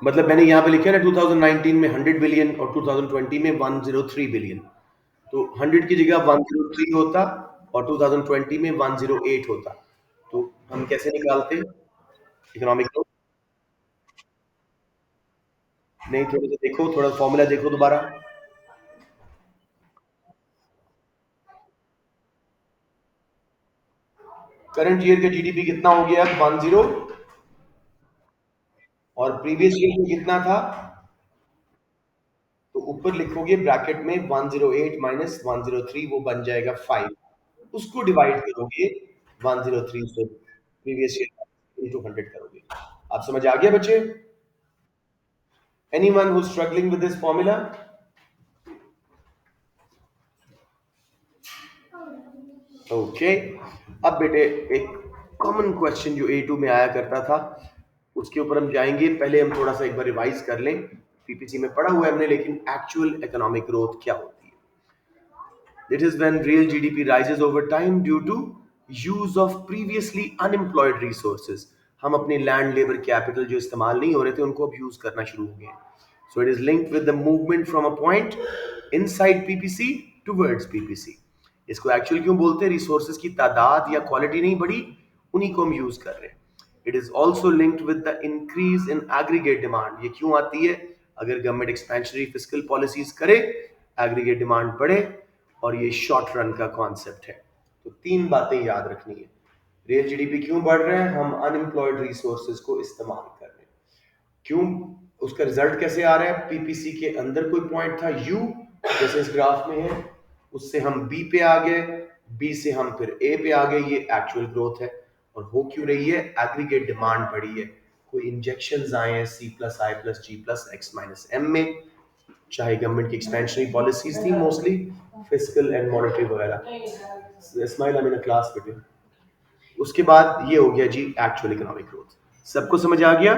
मतलब मैंने यहाँ पे लिखा है ना 2019 में 100 बिलियन और 2020 में 103 बिलियन, तो 100 की जगह 103 होता और 2020 में 108 होता, तो हम कैसे निकालते इकोनॉमिक ग्रोथ? नहीं, थोड़ा सा देखो, थोड़ा फॉर्मूला देखो दोबारा। करंट ईयर का जीडीपी कितना हो गया? 10। और प्रीवियस ईयर में कितना था? तो ऊपर लिखोगे ब्रैकेट में 108 माइनस 103, वो बन जाएगा 5, उसको डिवाइड करोगे 103 से, प्रीवियस ईयर इंटू 100 करोगे। आप समझ आ गया बच्चे? Anyone who struggling with this formula? Okay. अब बेटे एक कॉमन क्वेश्चन जो A2 में आया करता था, उसके ऊपर हम जाएंगे। पहले हम थोड़ा सा एक बार रिवाइज कर लें, पीपीसी में पढ़ा हुआ है हमने, लेकिन एक्चुअल इकोनॉमिक ग्रोथ क्या होती है? It is when real GDP rises over time due to use of previously unemployed resources. हम अपने लैंड लेबर कैपिटल जो इस्तेमाल नहीं हो रहे थे उनको अब यूज करना शुरू हो गए। So it is linked with the movement from a point inside PPC towards PPC. इसको एक्चुअल क्यों बोलते हैं? रिसोर्सेज की तादाद या क्वालिटी नहीं बढ़ी, उन्हीं को हम यूज कर रहे हैं। It is also linked with the increase in aggregate demand. ये क्यों आती है? अगर गवर्नमेंट एक्सपेंशनरी फिस्कल पॉलिसीज करे, एग्रीगेट डिमांड बढ़े, और ये शॉर्ट रन का कॉन्सेप्ट है। तो तीन बातें याद रखनी है। रियल जीडीपी क्यों बढ़ रहे हैं? हम अनएम्प्लॉयड रिसोर्सेज को इस्तेमाल कर रहे हैं। क्यों? उसका रिजल्ट कैसे आ रहा है? पीपीसी के अंदर कोई पॉइंट था यू, जैसे इस ग्राफ में है, उससे हम बी पे आ गए, बी से हम फिर ए पे आ गए, ये एक्चुअल ग्रोथ है। और हो क्यों रही है? एग्रीगेट डिमांड बढ़ी है, कोई इंजेक्शन आए हैं सी प्लस आई प्लस जी प्लस एक्स माइनस एम में, चाहे गवर्नमेंट की एक्सपेंशनरी पॉलिसीज थी मोस्टली फिस्कल एंड मॉनेटरी वगैरह। स्माइल आई मीन क्लास बेटे। उसके बाद ये हो गया जी एक्चुअल इकोनॉमिक ग्रोथ। सबको समझ आ गया?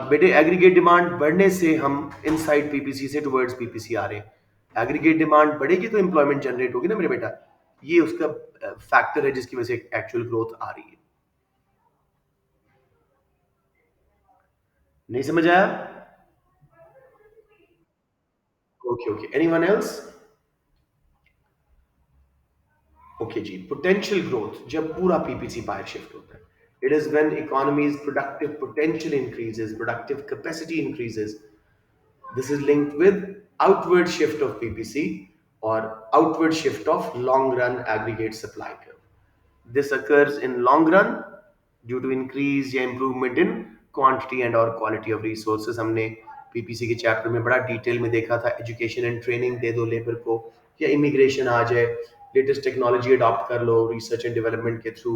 बेटे एग्रीगेट डिमांड बढ़ने से हम इनसाइड पीपीसी से टुवर्ड्स पीपीसी आ रहे हैं। एग्रीगेट डिमांड बढ़ेगी तो एम्प्लॉयमेंट जनरेट होगी ना मेरे बेटा, ये उसका फैक्टर है जिसकी वजह से एक्चुअल ग्रोथ आ रही है। नहीं समझ आया? Okay okay, anyone else? Okay जी, पोटेंशियल ग्रोथ जब पूरा पीपीसी बाहर शिफ्ट होता है, it is when economy's productive potential increases, productive capacity increases. This is linked with outward shift of PPC or outward shift of long run aggregate supply curve. This occurs in long run due to increase या improvement in quantity and or quality of resources. हमने PPC के chapter में बड़ा detail में देखा था, education and training दे दो labour को, या इमिग्रेशन आ जाए, लेटेस्ट टेक्नोलॉजी अडॉप्ट कर लो रिसर्च एंड डेवलपमेंट के थ्रू,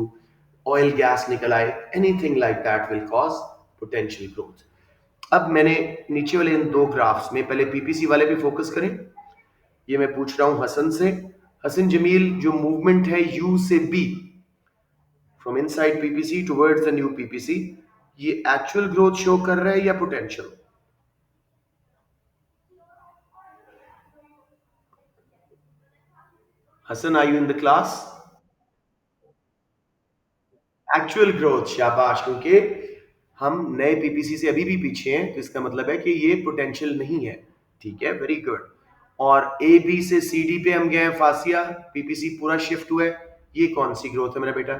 ऑयल गैस निकल आए, anything like that will cause potential growth. अब मैंने नीचे वाले इन दो ग्राफ्स में, पहले पीपीसी वाले पे फोकस करें। ये मैं पूछ रहा हूं हसन से। हसन जमील, जो मूवमेंट है यू से B, from inside PPC towards the new PPC, ये एक्चुअल ग्रोथ शो कर रहा है या potential? Hasan, are you in the class? Actual growth, शाबाश, क्योंकि हम नए पीपीसी से अभी भी पीछे हैं, तो इसका मतलब है कि ये पोटेंशियल नहीं है। ठीक है, वेरी गुड। और ए बी से सी डी पे हम गए हैं, फासिया, पीपीसी पूरा शिफ्ट हुआ है, ये कौन सी ग्रोथ है मेरा बेटा?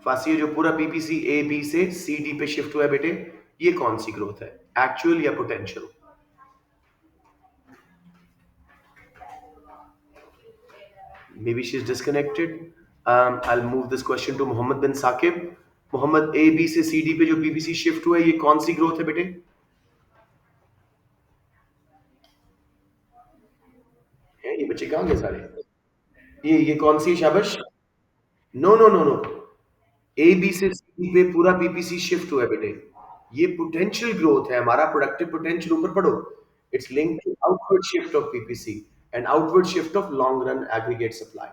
फासिया, जो पूरा पीपीसी ए बी से सी डी पे शिफ्ट हुआ है बेटे, ये कौन सी ग्रोथ है? एक्चुअल या potential? maybe she's disconnected. I'll move this question to Mohammad bin Saqib. Mohammad, A B से सी डी पे जो बीपीसी शिफ्ट हुआ है, ये कौन सी ग्रोथ है बेटे? ये बच्चे कहाँ गए सारे? ये कौन सी है, शाबाश? No no no no, A B से सी पे पूरा बीपीसी शिफ्ट हुआ है बेटे. ये पोटेंशियल ग्रोथ है, हमारा प्रोडक्टिव पोटेंशियल. ऊपर पढ़ो. It's linked to outward shift of PPC and outward shift of long run aggregate supply.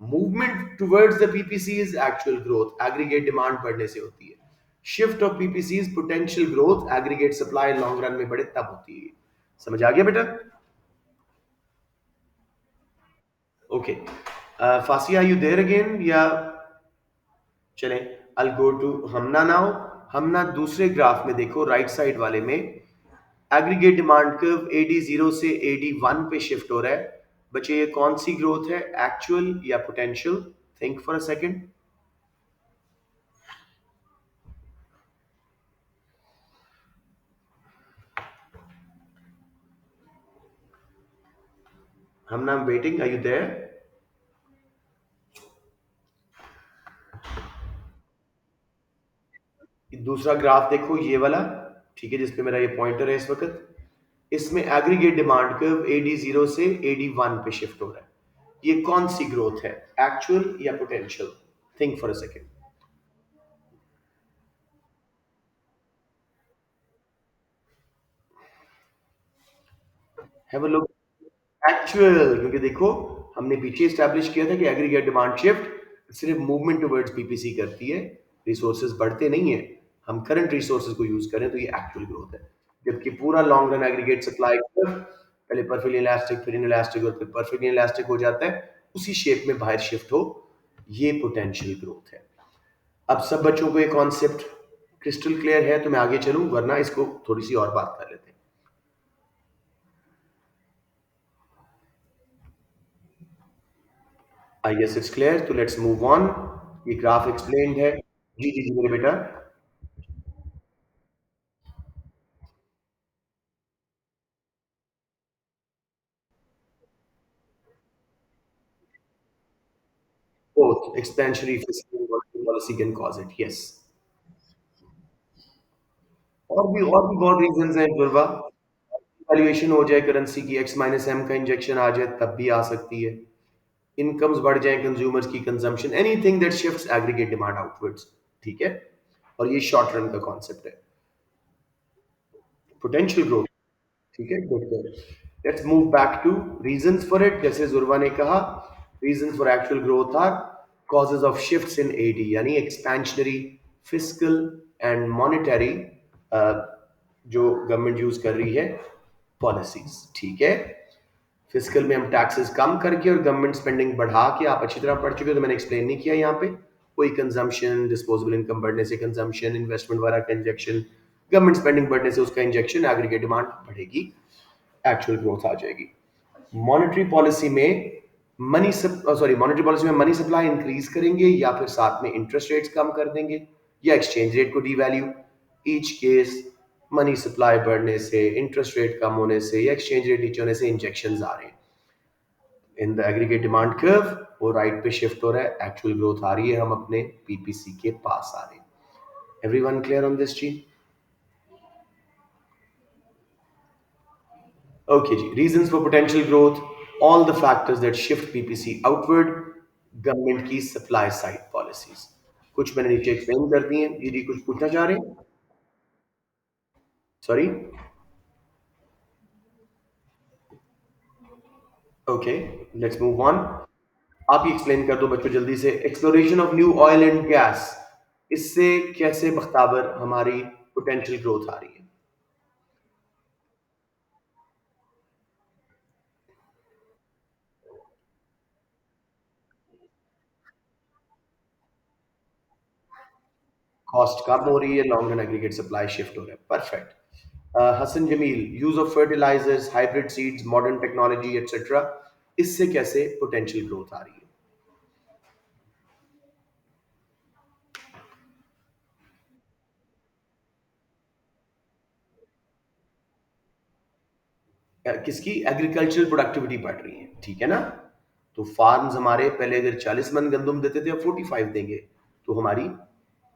Movement towards the PPC is actual growth, aggregate demand बढ़ने से होती है. Shift of PPC is potential growth, aggregate supply long run में बढ़े तब होती है. समझ आ गया बेटा? Okay. Fasia, you there again या चलें? I'll go to Hamna now. Hamna दूसरे ग्राफ में देखो, राइट साइड वाले में aggregate demand curve AD zero से एडी वन पे शिफ्ट हो रहा है. बच्चे, ये कौन सी ग्रोथ है, एक्चुअल या potential? Think for a second. Hamna, I'm waiting, are you there? दूसरा ग्राफ देखो, ये वाला, ठीक है, जिसपे मेरा ये पॉइंटर है इस वक्त. इसमें aggregate demand curve AD zero से एडी वन पे शिफ्ट हो रहा है. ये कौन सी ग्रोथ है, एक्चुअल या potential? Think for a second. Have a look. Actual, क्योंकि देखो, हमने पीछे स्टैब्लिश किया था कि एग्रीगेट डिमांड शिफ्ट सिर्फ मूवमेंट टुवर्ड्स पीपीसी करती है, रिसोर्सेज बढ़ते नहीं है. हम करंट रिसोर्सेज को यूज करें तो ये एक्चुअल ग्रोथ है. जबकि पूरा लॉन्ग रन एग्रीगेट सप्लाई पहले परफेक्टली इलास्टिक, फिर इनइलास्टिक और फिर परफेक्टली इलास्टिक हो जाता है, उसी शेप में बाहर शिफ्ट हो, ये पोटेंशियल ग्रोथ है. अब सब बच्चों को ये कॉन्सेप्ट क्रिस्टल क्लियर है? तो मैं आगे चलूं, वरना इसको थोड़ी सी और बात कर लेते हैं. आई गेस इट्स क्लियर, तो लेट्स मूव ऑन. ये ग्राफ एक्सप्लेन्ड है. जी जी जी मेरे बेटा. Both expansionary fiscal and monetary policy can cause it. Yes. और भी बहुत रीजंस हैं दुर्वा. वैल्यूएशन हो जाए करेंसी की, एक्स माइनस एम का इंजेक्शन आ जाए तब भी आ सकती है. इनकम्स बढ़ जाए, कंज्यूमर्स की consumption, anything that shifts aggregate demand outwards. ठीक है. और ये शॉर्ट रन का कॉन्सेप्ट है, पोटेंशियल ग्रोथ. ठीक है, good good. Let's move back to reasons for it. जैसे जुर्वा ने कहा, reasons for actual growth are causes of shifts in AD, यानी एक्सपेंशनरी, फिस्कल एंड मॉनेटरी, जो गवर्नमेंट यूज कर रही है पॉलिसीज. ठीक है. फिस्कल में हम टैक्सेस कम करके और गवर्नमेंट स्पेंडिंग बढ़ा के, आप अच्छी तरह पढ़ चुके हो तो मैंने एक्सप्लेन नहीं किया यहाँ पे. कोई कंजम्पशन, डिस्पोजेबल इनकम बढ़ने से कंजम्पशन, इन्वेस्टमेंट वगैरह का इंजेक्शन, गवर्नमेंट स्पेंडिंग बढ़ने से उसका इंजेक्शन, एग्रीगेट डिमांड बढ़ेगी, एक्चुअल ग्रोथ आ जाएगी. मॉनेटरी पॉलिसी में मॉनेटरी पॉलिसी में मनी सप्लाई इंक्रीज करेंगे, या फिर साथ में इंटरेस्ट रेट्स कम कर देंगे, या एक्सचेंज रेट को devalue. Each case, money supply बढ़ने से, इंटरेस्ट रेट कम होने से, या एक्सचेंज रेट नीचे होने से इंजेक्शन आ रहे हैं in the aggregate demand curve. वो राइट पे शिफ्ट हो रहा है, एक्चुअल ग्रोथ आ रही है, हम अपने पीपीसी के पास आ रहे हैं. एवरीवन क्लियर ऑन दिस चीज? Okay, जी. Reasons for potential growth, all the factors that shift PPC outward, government की सप्लाई साइड पॉलिसीज. कुछ मैंने नीचे एक्सप्लेन कर दी हैं. दीदी कुछ पूछना चाह रहे हैं? Sorry. Okay, let's move on. आप ही एक्सप्लेन कर दो बच्चों जल्दी से. Exploration of new oil and gas, इससे कैसे बख्ताबर हमारी पोटेंशियल ग्रोथ आ रही है? कॉस्ट कम हो रही है, long run aggregate supply shift हो रहा है. Perfect. Hasan Jamil, use of fertilisers, hybrid seeds, modern technology etcetera, इससे कैसे पोटेंशियल ग्रोथ आ रही है? किसकी? एग्रीकल्चरल प्रोडक्टिविटी बढ़ रही है, ठीक है ना. तो फार्म्स हमारे पहले अगर 40 मन गंदम देते थे, अब 45 देंगे। तो हमारी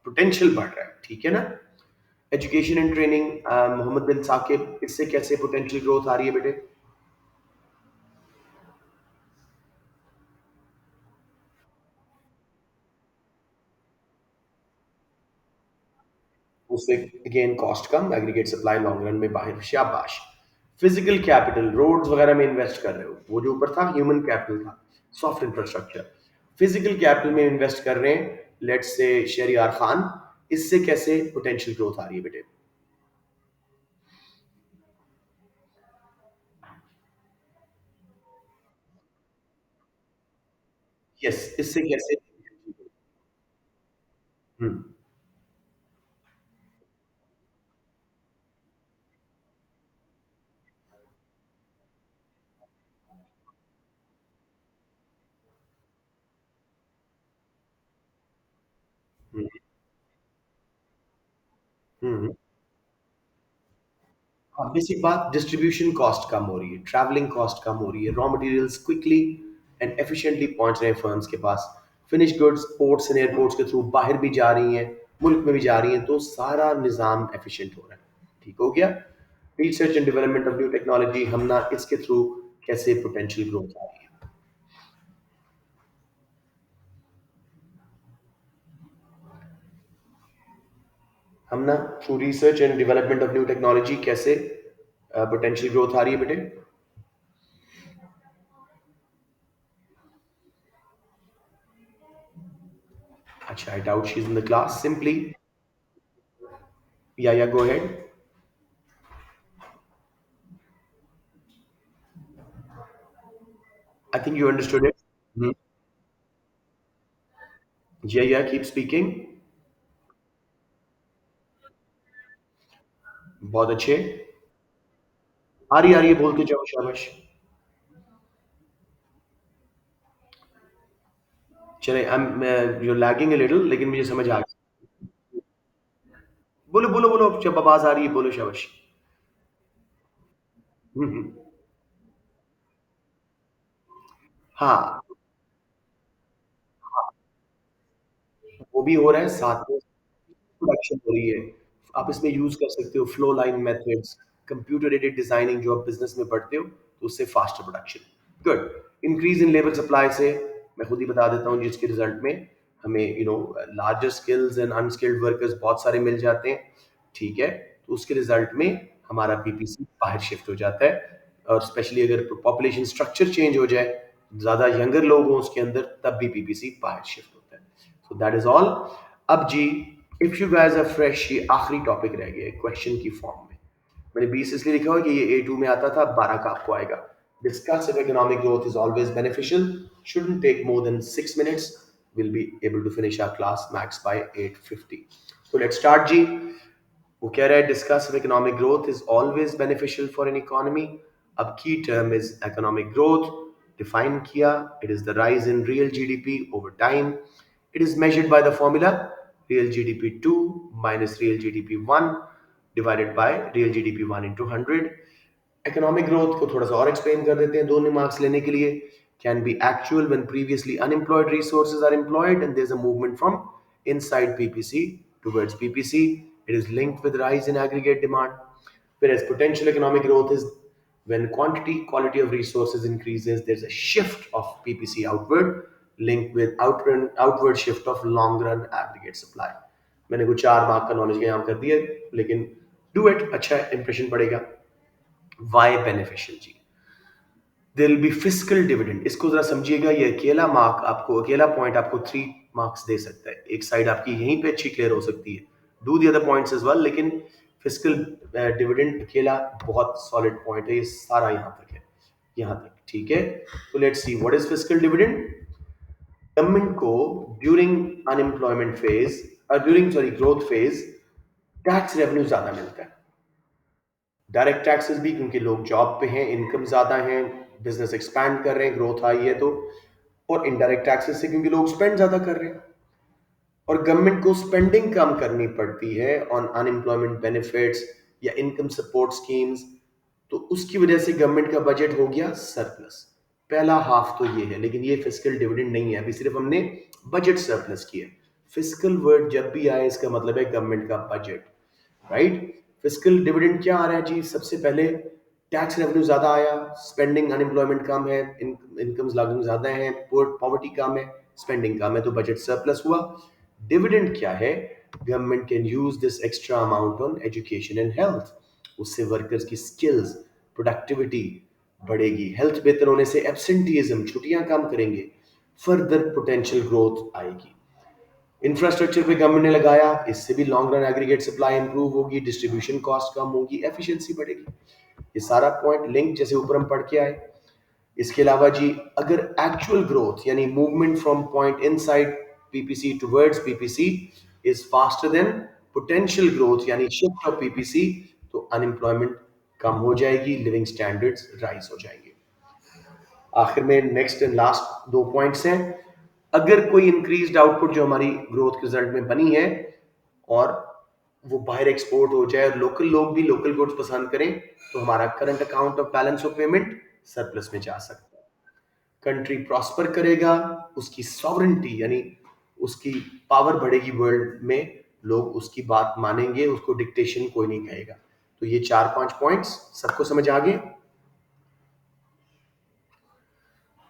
पोटेंशियल बढ़ रहा है, ठीक है ना? Education and training, Mohammad bin Saqib, इससे कैसे पोटेंशियल ग्रोथ आ रही है बेटे? उससे अगेन कॉस्ट कम, एग्रीगेट सप्लाई लॉन्ग रन में बाहर, शाबाश। फिजिकल कैपिटल, रोड्स वगैरह में इन्वेस्ट कर रहे हो, वो जो ऊपर था ह्यूमन कैपिटल था, सॉफ्ट इंफ्रास्ट्रक्चर। फिजिकल कैपिटल में इन्वेस्ट कर रहे हैं, लेट्स से शहरियार खान, इससे कैसे पोटेंशियल ग्रोथ आ रही है बेटे? यस, इससे कैसे? हम्म। हम्म। हम्म। हाँ, बेसिक बात, डिस्ट्रीब्यूशन कॉस्ट कम हो रही है, ट्रैवलिंग कॉस्ट कम हो रही है, raw materials quickly and efficiently पहुंच रहे हैं फर्म्स के पास, finish goods ports and airports के थ्रू बाहर भी जा रही हैं, मुल्क में भी जा रही हैं, तो सारा निज़ाम एफिशिएंट हो रहा है। ठीक हो गया? Research and development of new technology, हम ना इसके थ्रू कैसे पोटेंशियल ग्रोथ आ रही है? हम ना through research and development of new technology कैसे पोटेंशियल ग्रोथ आ रही है बेटे? अच्छा, I doubt she is in the class, simply, yeah go ahead. I think you understood it. Yeah keep speaking. बहुत अच्छे। आ रही है, बोलते जाओ, शाबाश। चले, I you lagging a little, लेकिन मुझे समझ आ गया। बोलो बोलो बोलो, जब आवाज आ रही है बोलो, शाबाश। हम्म। हाँ, वो भी हो रहा है, साथ में प्रोडक्शन हो रही है। आप इसमें यूज कर सकते हो flow line methods, computer aided designing, जो आप बिजनेस में पढ़ते हो, तो उससे faster production. Good. Increase in labour supply से, मैं खुद ही बता देता हूँ, जिसके रिजल्ट में हमें larger skills and unskilled workers बहुत सारे मिल जाते हैं। ठीक है? तो उसके रिजल्ट में हमारा पीपीसी बाहर शिफ्ट हो जाता है, और स्पेशली अगर पॉपुलेशन स्ट्रक्चर चेंज हो जाए, ज्यादा यंगर लोग हों उसके अंदर, तब भी पीपीसी बाहर शिफ्ट होता है। So that is all. अब जी, if you guys are fresh, ये आखिरी टॉपिक रह गया है क्वेश्चन की फॉर्म में। मैंने 20 इसलिए लिखा हुआ है कि ये A2 में आता था, 12 का आपको आएगा। Discuss if economic growth is always beneficial, shouldn't take more than 6 minutes, we'll be able to finish our class max by 8:50. So let's start जी। वो कह रहा है discuss if economic growth is always beneficial for an economy. अब key term is economic growth, define किया, it is the rise in real GDP over time. It is measured by the formula real GDP 2 minus real GDP 1 divided by real GDP 1 into 100। Economic growth को थोड़ा सा और explain कर देते हैं, दोनों marks लेने के लिए। Can be actual when previously unemployed resources are employed and there is a movement from inside PPC towards PPC. It is linked with rise in aggregate demand. Whereas potential economic growth is when quality of resources increases, there's a shift of PPC outward, linked with outward shift of long run aggregate supply. मैंने कुछ 4 mark का knowledge का यहाँ कर दिया, लेकिन do it, अच्छा impression पड़ेगा। वाई बेनिफिशियल जी? There will be fiscal dividend, इसको जरा समझिएगा, ये अकेला मार्क आपको, अकेला पॉइंट आपको 3 मार्क्स दे सकता है। एक साइड आपकी यहीं पे अच्छी क्लियर हो सकती है, do the other points as well, लेकिन फिस्कल डिविडेंड अकेला बहुत सॉलिड पॉइंट है, ये सारा यहाँ तक है, यहाँ तक, ठीक है? तो let's see what is fiscal dividend. Government को during unemployment phase, during sorry growth phase, tax revenue ज्यादा मिलता है। डायरेक्ट टैक्सेस भी, क्योंकि लोग जॉब पे हैं, इनकम ज्यादा है, बिजनेस एक्सपैंड कर रहे हैं, ग्रोथ आई है तो। और इनडायरेक्ट टैक्सेस से, क्योंकि लोग स्पेंड ज्यादा कर रहे हैं, और गवर्नमेंट को स्पेंडिंग कम करनी पड़ती है ऑन अनएम्प्लॉयमेंट बेनिफिट्स या इनकम सपोर्ट स्कीम्स, तो उसकी वजह से गवर्नमेंट का बजट हो गया सरप्लस। पहला हाफ तो ये है, लेकिन ये फिस्कल डिविडेंड नहीं है, अभी सिर्फ हमने बजट सरप्लस किया है। फिस्कल वर्ड जब भी आए इसका मतलब है गवर्नमेंट का बजट, राइट। फिस्कल डिविडेंड क्या आ रहा है जी? सबसे पहले टैक्स रेवेन्यू ज्यादा आया, स्पेंडिंग अनएम्प्लॉयमेंट कम है, इनकम्स लागू ज्यादा है, पॉवर्टी कम है, स्पेंडिंग कम है, तो बजट सरप्लस हुआ। डिविडेंड क्या है? Government can use this extra amount on education and health, उससे वर्कर्स की स्किल्स, प्रोडक्टिविटी बढ़ेगी, हेल्थ बेहतर होने से एब्सेंटीइज्म, छुट्टियां कम करेंगे, फर्दर पोटेंशियल ग्रोथ आएगी। इंफ्रास्ट्रक्चर पे गवर्नमेंट ने लगाया, इससे भी long run aggregate supply improve होगी, डिस्ट्रीब्यूशन कॉस्ट कम होगी, एफिशिएंसी बढ़ेगी। ये सारा पॉइंट लिंक जैसे ऊपर हम पढ़ के आए। इसके अलावा जी, अगर एक्चुअल ग्रोथ यानी movement from point inside PPC towards PPC is faster than potential growth यानी शिफ्ट ऑफ पीपीसी, तो अनएम्प्लॉयमेंट कम हो जाएगी, लिविंग स्टैंडर्ड्स राइज हो जाएंगे। आखिर में नेक्स्ट एंड लास्ट दो पॉइंट्स हैं। अगर कोई इंक्रीज्ड आउटपुट जो हमारी ग्रोथ के रिजल्ट में बनी है और वो बाहर एक्सपोर्ट हो जाए और लोकल लोग भी लोकल गुड्स पसंद करें, तो हमारा current account of balance of payment surplus में जा सकता है। कंट्री प्रॉस्पर करेगा, उसकी सॉवरेंटी यानी उसकी पावर बढ़ेगी वर्ल्ड में, लोग उसकी बात मानेंगे, उसको डिक्टेशन कोई नहीं कहेगा। तो ये 4-5 पॉइंट्स सबको समझ आ गए।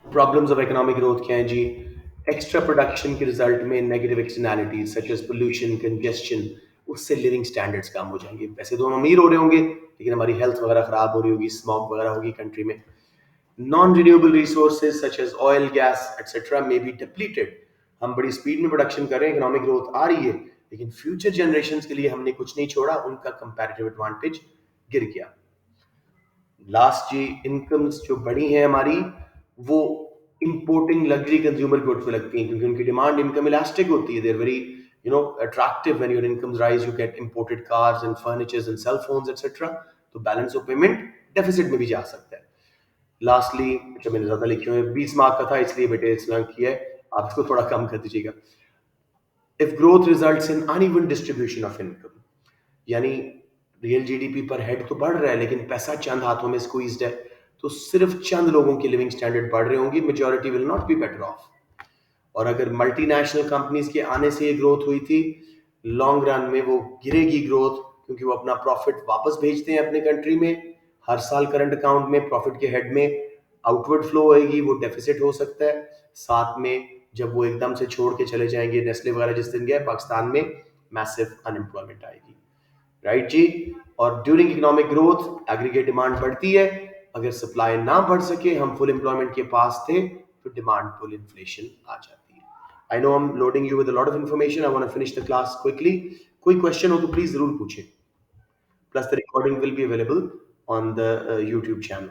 प्रॉब्लम्स ऑफ इकोनॉमिक ग्रोथ क्या है जी? एक्स्ट्रा प्रोडक्शन के रिजल्ट में negative externalities such as pollution, congestion, उससे लिविंग स्टैंडर्ड्स कम हो जाएंगे। पैसे तो हम अमीर हो रहे होंगे, लेकिन हमारी हेल्थ वगैरह खराब हो रही होगी, स्मॉग वगैरह होगी कंट्री में। Non renewable resources such as oil, gas etcetera may be depleted. हम बड़ी स्पीड में प्रोडक्शन कर रहे हैं, इकोनॉमिक ग्रोथ आ रही है, लेकिन फ्यूचर जनरेशन के लिए हमने कुछ नहीं छोड़ा, उनका कंपैरेटिव एडवांटेज गिर गया। लास्ट जी, इनकम्स जो बढ़ी हैं हमारी, वो इंपोर्टिंग लग्जरी कंज्यूमर गुड्स में लगती हैं, क्योंकि उनकी डिमांड इनकम इलास्टिक होती है। There very attractive when your incomes rise, you get imported cars and furnitures and cell phones etcetera, तो बैलेंस ऑफ पेमेंट डेफिसिट में भी जा सकता है। लास्टली, जो मैंने ज्यादा लिखे हुए 20 मार्क का था, इसलिए बेटे इतना किया है, आप इसको थोड़ा कम कर दीजिएगा। If growth results in uneven distribution of income, यानी रियल जीडीपी पर हेड तो बढ़ रहा है, लेकिन पैसा चंद हाथों में स्क्वीज्ड है, तो सिर्फ चंद लोगों की लिविंग स्टैंडर्ड बढ़ रहे होंगे, majority will not be better of. और अगर मल्टीनेशनल कंपनीज के आने से ये ग्रोथ हुई थी, लॉन्ग रन में वो गिरेगी ग्रोथ, क्योंकि वो अपना प्रॉफिट वापस भेजते हैं अपने कंट्री में। हर साल करंट अकाउंट में प्रॉफिट के हेड में आउटवर्ड फ्लो होएगी, वो डेफिसिट हो सकता है। साथ में जब वो एकदम से छोड़ के चले जाएंगे, नेस्ले वगैरह जिस दिन गए पाकिस्तान में, मैसिव अनएम्प्लॉयमेंट आएगी, राइट जी। और during economic growth aggregate demand बढ़ती है, अगर सप्लाई ना बढ़ सके, हम फुल एम्प्लॉयमेंट के पास थे, तो डिमांड पुल इन्फ्लेशन आ जाती है। I know I am loading you with a lot of information, I want to finish the class quickly. कोई क्वेश्चन हो तो प्लीज जरूर पूछें, plus the recording will be available on the YouTube channel.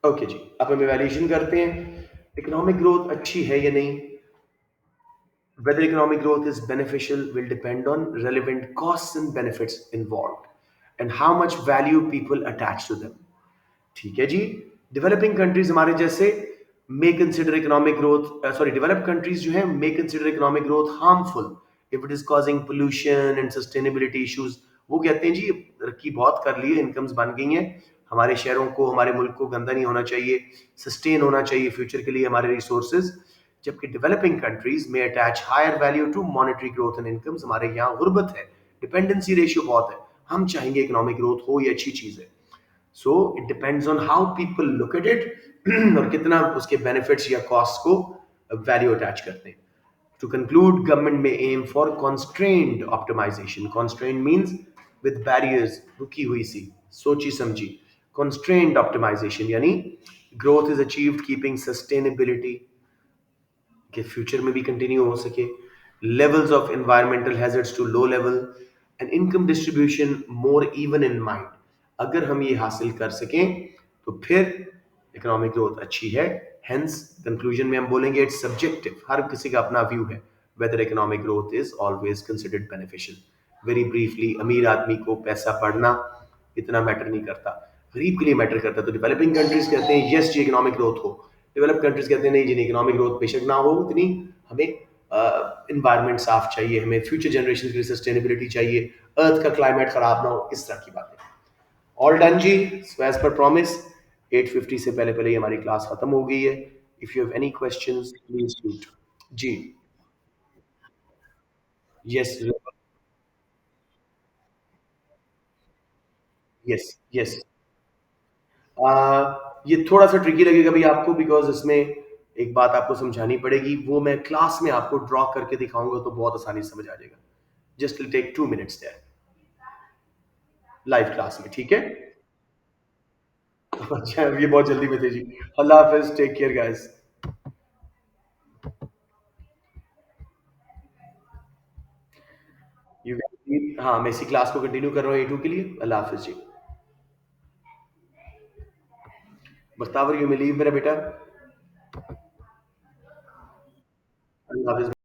Okay जी, अब हम evaluation करते हैं, इकोनॉमिक ग्रोथ अच्छी है या नहीं। Whether economic growth is beneficial will depend on relevant costs and benefits involved and how much value people attach to them. ठीक है जी। डेवलपिंग कंट्रीज हमारे जैसे मे consider economic growth, sorry, developed countries जो है मे consider economic growth harmful if it is causing pollution and sustainability issues. वो कहते हैं जी तरक्की बहुत कर ली है, इनकम्स बन गई हैं, हमारे शहरों को, हमारे मुल्क को गंदा नहीं होना चाहिए, सस्टेन होना चाहिए फ्यूचर के लिए हमारे रिसोर्सेज। जबकि डेवलपिंग कंट्रीज में attach higher value to monetary growth and incomes. हमारे यहाँ गुर्बत है, डिपेंडेंसी रेशियो बहुत है, हम चाहेंगे इकोनॉमिक ग्रोथ हो, ये अच्छी चीज है। So it depends on how people look at it और कितना उसके बेनिफिट्स या कॉस्ट को वैल्यू अटैच करते हैं। To conclude, government may aim for constrained optimization. Constrained means with barriers, रुकी हुई सी, सोची समझी। Constrained optimization यानी growth is achieved keeping sustainability कि फ्यूचर में भी कंटिन्यू हो सके, levels of environmental hazards to low level and income distribution more even in mind. अगर हम ये हासिल कर सकें तो फिर इकोनॉमिक ग्रोथ अच्छी है। हेंस कंक्लूजन में हम बोलेंगे इट्स सब्जेक्टिव, हर किसी का अपना व्यू है, whether economic growth is always considered beneficial. Very briefly, अमीर आदमी को पैसा बढ़ना इतना मैटर नहीं करता, गरीब के लिए मैटर करता है। तो डेवलपिंग कंट्रीज कहते हैं यस जी इकोनॉमिक ग्रोथ हो, डेवलप कंट्रीज कहते हैं नहीं जी, इकोनॉमिक ग्रोथ बेशक ना हो इतनी, हमें इन्वायरमेंट साफ चाहिए, हमें फ्यूचर जनरेशन के लिए सस्टेनेबिलिटी चाहिए, अर्थ का क्लाइमेट खराब ना हो, इस तरह की बातें। ऑल डन जी, सो एज पर प्रॉमिस 8:50 से पहले-पहले ही हमारी क्लास खत्म हो गई है। If you have any questions please shoot. जी, यस, यस, यस। ये थोड़ा-सा ट्रिकी लगेगा भई आपको बिकॉज़ इसमें एक बात आपको समझानी पड़ेगी, वो मैं क्लास में आपको ड्रॉ करके दिखाऊँगा तो बहुत आसानी से समझ आ जाएगा। Just will take 2 minutes there, live class में, ठीक है? अच्छा, ये बहुत जल्दी में थे जी। अल्लाह हाफ़िज़, take care guys. You can हाँ, मैं इसी क्लास को कंटिन्यू कर रहा हूँ A2 के लिए। अल्लाह हाफ़िज़ जी। बख्तावर यू मे लीव मेरा बेटा। अल्लाह हाफ़िज़।